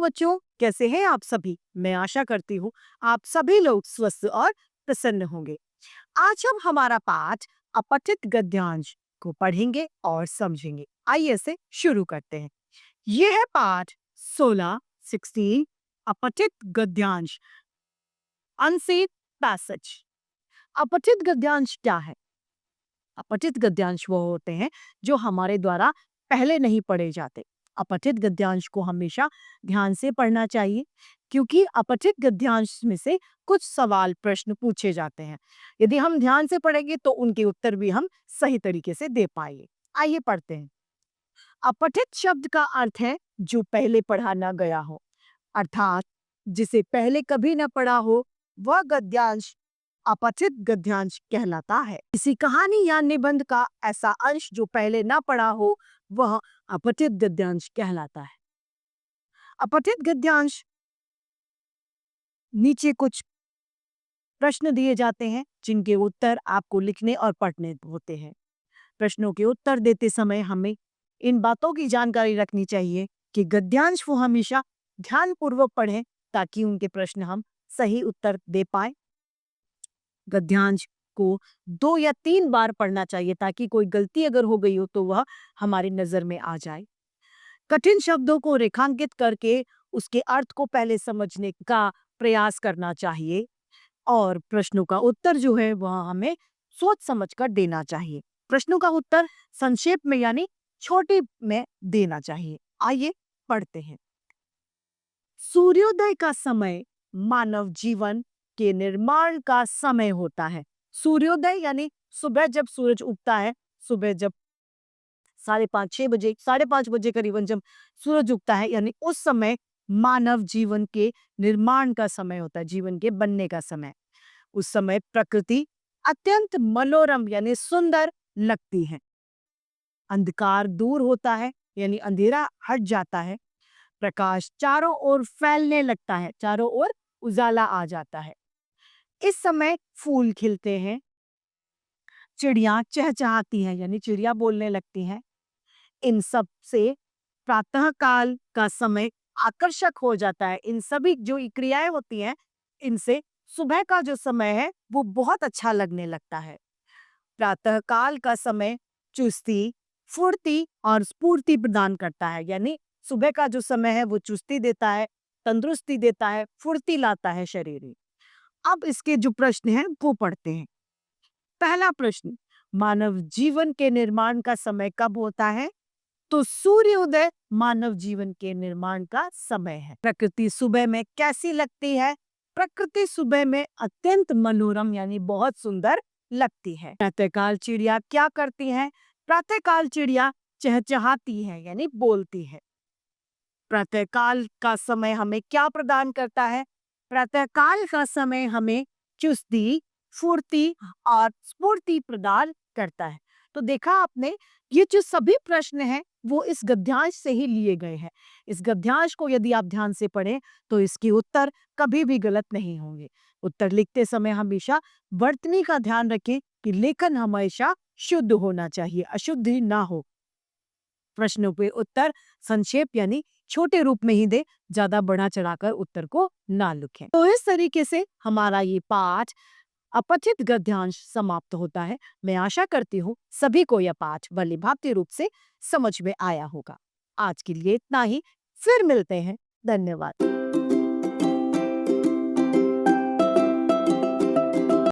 बच्चों, कैसे हैं आप सभी? मैं आशा करती हूँ आप सभी लोग स्वस्थ और प्रसन्न होंगे। आज हम हमारा पाठ अपठित गद्यांश को पढ़ेंगे और समझेंगे। आइए इसे शुरू करते हैं। ये है पाठ 16 16 अपठित गद्यांश अनसेड पैसेज। अपठित गद्यांश क्या है? अपठित गद्यांश वो होते हैं जो हमारे द्वारा पहले नहीं पढ़े जाते। अपठित गद्यांश को हमेशा ध्यान से पढ़ना चाहिए क्योंकि अपठित गद्यांश में से कुछ सवाल प्रश्न पूछे जाते हैं। यदि हम ध्यान से पढ़ेंगे तो उनके उत्तर भी हम सही तरीके से दे पाएंगे। आइए पढ़ते हैं। अपठित शब्द का अर्थ है जो पहले पढ़ा ना गया हो, अर्थात जिसे पहले कभी न पढ़ा हो वह गद्यांश अपठित गद्यांश कहलाता है। किसी कहानी या निबंध का ऐसा अंश जो पहले ना पढ़ा हो वह अपठित गद्यांश कहलाता है। अपठित गद्यांश नीचे कुछ प्रश्न दिए जाते हैं जिनके उत्तर आपको लिखने और पढ़ने होते हैं। प्रश्नों के उत्तर देते समय हमें इन बातों की जानकारी रखनी चाहिए कि गद्यांश वो हमेशा ध्यानपूर्वक पढ़ें ताकि उनके प्रश्न हम सही उत्तर दे पाए। गद्यांश को 2 या 3 बार पढ़ना चाहिए ताकि कोई गलती अगर हो गई हो तो वह हमारी नजर में आ जाए। कठिन शब्दों को रेखांकित करके उसके अर्थ को पहले समझने का प्रयास करना चाहिए और प्रश्नों का उत्तर जो है वह हमें सोच समझकर देना चाहिए। प्रश्नों का उत्तर संक्षेप में यानी छोटे में देना चाहिए। आइए पढ़ते हैं। सूर्योदय का समय मानव जीवन के निर्माण का समय होता है। सूर्योदय यानी सुबह जब सूरज उगता है, सुबह जब 5:30 6 बजे 5:30 बजे करीबन जब सूरज उगता है यानी उस समय मानव जीवन के निर्माण का समय होता है, जीवन के बनने का समय। उस समय प्रकृति अत्यंत मनोरम यानी सुंदर लगती है। अंधकार दूर होता है यानी अंधेरा हट जाता है। प्रकाश चारों ओर फैलने लगता है, चारों ओर उजाला आ जाता है। इस समय फूल खिलते हैं, चिड़ियां चहचहाती हैं यानी चिड़िया बोलने लगती हैं। इन सब से प्रातः काल का समय आकर्षक हो जाता है। इन सभी जो क्रियाएं होती हैं इनसे सुबह का जो समय है वो बहुत अच्छा लगने लगता है। प्रातः काल का समय चुस्ती, फुर्ती और स्फूर्ति प्रदान करता है यानी सुबह का जो समय है वो चुस्ती देता है, तंदुरुस्ती देता है, फुर्ती लाता है शरीर में। अब इसके जो प्रश्न हैं वो पढ़ते हैं। पहला प्रश्न, मानव जीवन के निर्माण का समय कब होता है? तो सूर्योदय मानव जीवन के निर्माण का समय है। प्रकृति सुबह में कैसी लगती है? प्रकृति सुबह में अत्यंत मनोरम यानी बहुत सुंदर लगती है। प्रातःकाल चिड़िया क्या करती हैं? प्रातःकाल चिड़िया चहचहाती है यानी बोलती है। प्रातःकाल का समय हमें क्या प्रदान करता है? प्रातःकाल का समय हमें चुस्ती, फुर्ती और स्फूर्ति प्रदान करता है। तो देखा आपने, ये जो सभी प्रश्न हैं वो इस गद्यांश से ही लिए गए हैं। इस गद्यांश को यदि आप ध्यान से पढ़ें तो इसके उत्तर कभी भी गलत नहीं होंगे। उत्तर लिखते समय हमेशा वर्तनी का ध्यान रखें कि लेखन हमेशा शुद्ध होना चाहिए, अशुद्धि ना हो। प्रश्नों पे उत्तर संक्षेप यानी छोटे रूप में ही दे, ज्यादा बढ़ा चढ़ाकर उत्तर को ना लिखें। तो इस तरीके से हमारा ये पाठ अपठित गद्यांश समाप्त होता है। मैं आशा करती हूँ सभी को यह पाठ भली भांति रूप से समझ में आया होगा। आज के लिए इतना ही, फिर मिलते हैं। धन्यवाद।